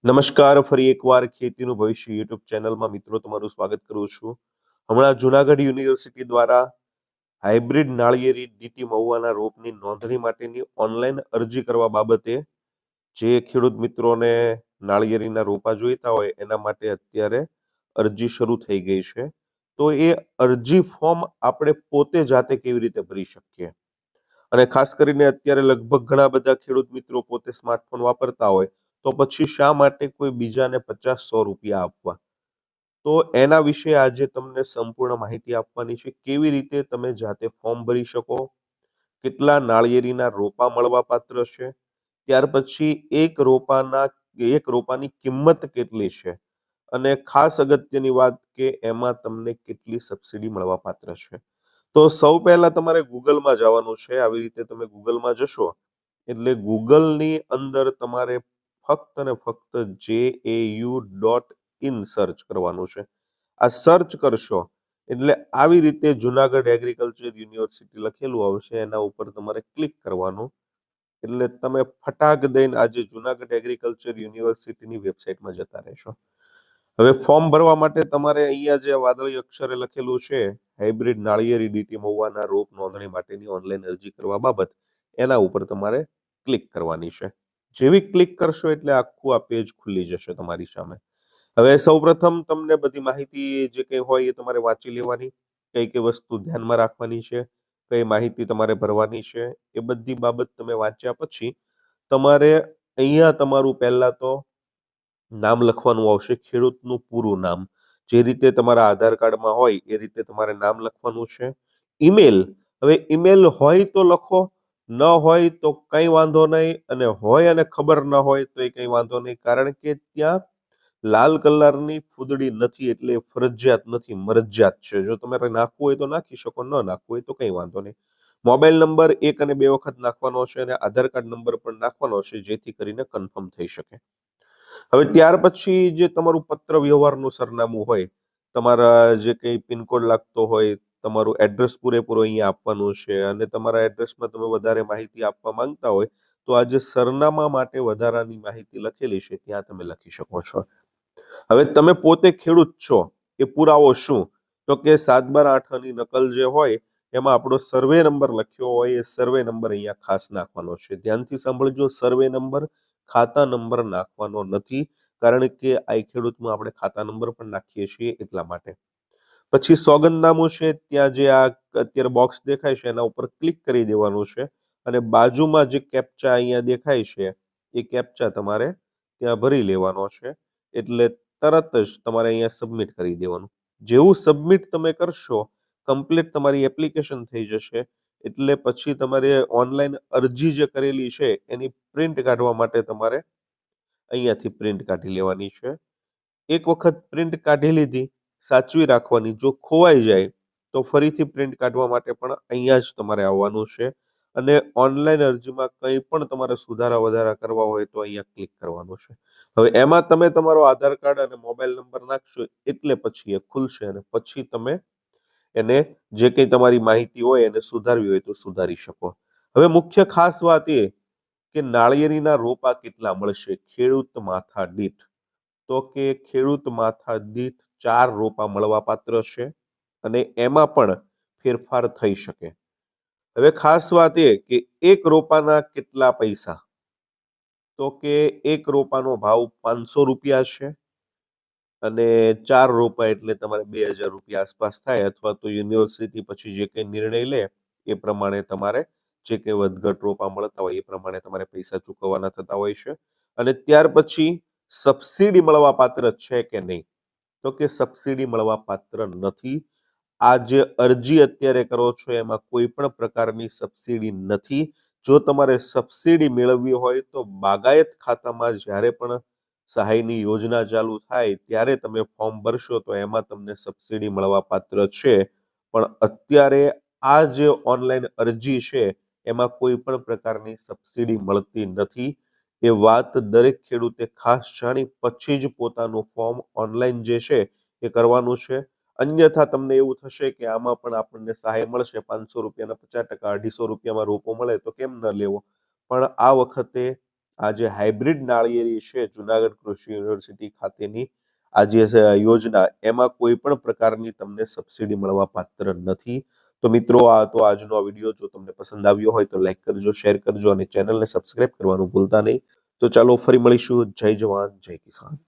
નમસ્કાર, ફરી એકવાર ખેતીનું ભવિષ્ય યુટ્યુબ ચેનલમાં મિત્રો તમારું સ્વાગત કરું છું. હમણાં જુનાગઢ યુનિવર્સિટી દ્વારા હાઇબ્રિડ નાળિયેરી ડીટી મહુવાના રોપની નોંધણી માટેની ઓનલાઈન અરજી કરવા બાબતે જે ખેડૂત મિત્રોને નાળિયેરીના રોપા જોઈતા હોય એના માટે અત્યારે અરજી શરૂ થઈ ગઈ છે. તો એ અરજી ફોર્મ આપણે પોતે જાતે કેવી રીતે ભરી શકીએ? અને ખાસ કરીને અત્યારે લગભગ ઘણા બધા ખેડૂત મિત્રો પોતે સ્માર્ટફોન વાપરતા હોય, તો પછી શા માટે કોઈ બીજાને 50-100 રૂપિયા આપવા? તો એના વિશે આજે તમને સંપૂર્ણ માહિતી આપવાની છે. કેવી રીતે તમે જાતે ફોર્મ ભરી શકો, કેટલા નાળિયેરીના રોપા મળવાપાત્ર છે, ત્યાર પછી એક રોપાની કિંમત કેટલી છે, અને ખાસ અગત્યની વાત કે એમાં તમને કેટલી સબસિડી મળવાપાત્ર છે. તો સૌ પહેલા તમારે ગૂગલમાં જવાનું છે. આવી રીતે તમે ગૂગલમાં જશો એટલે ગૂગલની અંદર તમારે ફક્ત ને ફક્ત JAU.in સર્ચ કરવાનું છે. આ સર્ચ કરશો એટલે આવી રીતે જુનાગઢ એગ્રીકલ્ચર યુનિવર્સિટી લખેલું આવશે, એના ઉપર તમારે ક્લિક કરવાનું. એટલે તમે ફટાક દઈને આજે જુનાગઢ એગ્રીકલ્ચર યુનિવર્સિટીની વેબસાઇટમાં જતા રહેશો. હવે ફોર્મ ભરવા માટે તમારે અહીંયા જે વાદળી અક્ષરે લખેલું છે, હાઇબ્રિડ નાળિયેરી ડીટી મહુવાના રોપ નોંધણી માટેની ઓનલાઈન અરજી કરવા બાબત, એના ઉપર તમારે ક્લિક કરવાની છે. જેવી ક્લિક કરશો એટલે આખું આ પેજ ખુલી જશે તમારી સામે. હવે સૌપ્રથમ તમને બધી માહિતી જે કંઈ હોય એ તમારે વાંચી લેવાની. કઈ કઈ વસ્તુ ધ્યાનમાં રાખવાની છે, કઈ માહિતી તમારે ભરવાની છે, એ બધી બાબત તમે વાંચ્યા પછી તમારે અહીંયા તમારું પહેલા તો નામ લખવાનું આવશે, ખેડૂતનું પૂરું નામ. જે રીતે તમારા આધાર કાર્ડમાં હોય એ રીતે તમારે નામ લખવાનું છે. ઈમેલ, હવે ઈમેલ હોય તો લખો, ન હોય તો કંઈ વાંધો નહીં, અને હોય અને ખબર ન હોય તો એ કંઈ વાંધો નહીં, કારણ કે ત્યાં લાલ કલરની ફૂદડી નથી એટલે એ ફરજિયાત નથી, મરજિયાત છે. જો તમારે નાખવું હોય તો નાખી શકો, ન નાખવું હોય તો કંઈ વાંધો નહીં. મોબાઈલ નંબર 1 અને 2 વખત નાખવાનો છે, અને આધાર કાર્ડ નંબર પણ નાખવાનો છે, જેથી કરીને કન્ફર્મ થઈ શકે. હવે ત્યાર પછી જે તમારું પત્ર વ્યવહારનું સરનામું હોય, તમારા જે કંઈ પિનકોડ લાગતો હોય, તમારું એડ્રેસ પૂરેપૂરું અહીંયા આપવાનું છે, અને તમારા એડ્રેસમાં તમે વધારે માહિતી આપવા માંગતા હોય તો આ જે સરનામા માટે વધારાની માહિતી લખેલી છે ત્યાં તમે લખી શકો છો. હવે તમે પોતે ખેડૂત છો એ પુરાવો શું? તો કે 7/12 ની નકલ જે હોય એમાં આપણો સર્વે નંબર લખ્યો હોય, એ સર્વે નંબર અહીંયા ખાસ નાખવાનો છે. ધ્યાનથી સાંભળજો, સર્વે નંબર, ખાતા નંબર નાખવાનો નથી, કારણ કે આ ખેડૂતમાં આપણે ખાતા નંબર પણ નાખીએ છીએ એટલા માટે. પછી સોગંદનામું છે, ત્યાં જે આ અત્યારે બોક્સ દેખાય છે એના ઉપર ક્લિક કરી દેવાનું છે, અને બાજુમાં જે કેપ્ચા અહીંયા દેખાય છે એ કેપ્ચા તમારે ત્યાં ભરી લેવાનો છે. એટલે તરત જ તમારે અહીંયા સબમિટ કરી દેવાનું. જેવું સબમિટ તમે કરશો, કમ્પ્લીટ તમારી એપ્લિકેશન થઈ જશે. એટલે પછી તમારે ઓનલાઈન અરજી જે કરેલી છે એની પ્રિન્ટ કાઢવા માટે તમારે અહીંયાથી પ્રિન્ટ કાઢી લેવાની છે. એક વખત પ્રિન્ટ કાઢી લીધી, સાચવી રાખવાની. જો ખોવાઈ જાય તો ફરીથી પ્રિન્ટ કાઢવા માટે પણ અહીંયા જ તમારે આવવાનું છે, અને ઓનલાઈન અરજીમાં કંઈ પણ તમારે સુધારા વધારા કરવા હોય તો અહીંયા ક્લિક કરવાનું છે. હવે એમાં તમે તમારો આધાર કાર્ડ અને મોબાઈલ નંબર નાખશો એટલે પછી એ ખુલશે, અને પછી તમે એને જે કંઈ તમારી માહિતી હોય એને સુધારવી હોય તો સુધારી શકો. હવે મુખ્ય ખાસ વાત એ કે નાળિયેરીના રોપા કેટલા મળશે ખેડૂત માથા દીઠ? તો કે ખેડૂત માથા દીઠ 4 રોપા મળવાપાત્ર છે, અને એમાં પણ ફેરફાર થઈ શકે. હવે ખાસ વાત એ કે એક રોપાના કેટલા પૈસા? તો કે એક રોપાનો ભાવ 500 રૂપિયા છે, અને 4 રોપા એટલે તમારે 2000 રૂપિયા આસપાસ થાય, અથવા તો યુનિવર્સિટી પછી જે કંઈ નિર્ણય લે એ પ્રમાણે તમારે જે કંઈ વધઘટ રોપા મળતા હોય એ પ્રમાણે તમારે પૈસા ચૂકવવાના થતા હોય છે. અને ત્યાર પછી સબસિડી મળવા પાત્ર છે કે નહીં? તો કે સબસિડી મળવા પાત્ર નથી. આ જે અરજી અત્યારે કરો છો એમાં કોઈ પણ પ્રકારની સબસિડી નથી. જો તમારે સબસિડી મેળવવી હોય તો બાગાયત ખાતામાં જ્યારે પણ સહાયની યોજના ચાલુ થાય ત્યારે તમે ફોર્મ ભરશો તો એમાં તમને સબસિડી મળવા પાત્ર છે. પણ અત્યારે આ જે ઓનલાઈન અરજી છે એમાં કોઈ પણ પ્રકારની સબસિડી મળતી નથી. એ વાત દરેક ખેડૂતે ખાસ જાણી પછી જ પોતાનું ફોર્મ ઓનલાઈન જે છે એ કરવાનું છે. અન્યથા તમને એવું થશે કે આમાં પણ આપણને સહાય મળશે, 500 રૂપિયાના 50%, 250 રૂપિયામાં રોપો મળે તો કેમ ન લેવો? પણ આ વખતે આ જે હાઇબ્રિડ નાળિયેરી છે જુનાગઢ કૃષિ યુનિવર્સિટી ખાતેની આ જે યોજના એમાં કોઈ પણ પ્રકારની તમને સબસિડી મળવા પાત્ર નથી. તો મિત્રો આ તો આજનો આ વિડીયો જો તમને પસંદ આવ્યો હોય તો લાઈક કરજો, શેર કરજો અને ચેનલને સબસ્ક્રાઇબ કરવાનું ભૂલતા નહીં. તો ચાલો ફરી મળીશું. જય જવાન, જય કિસાન.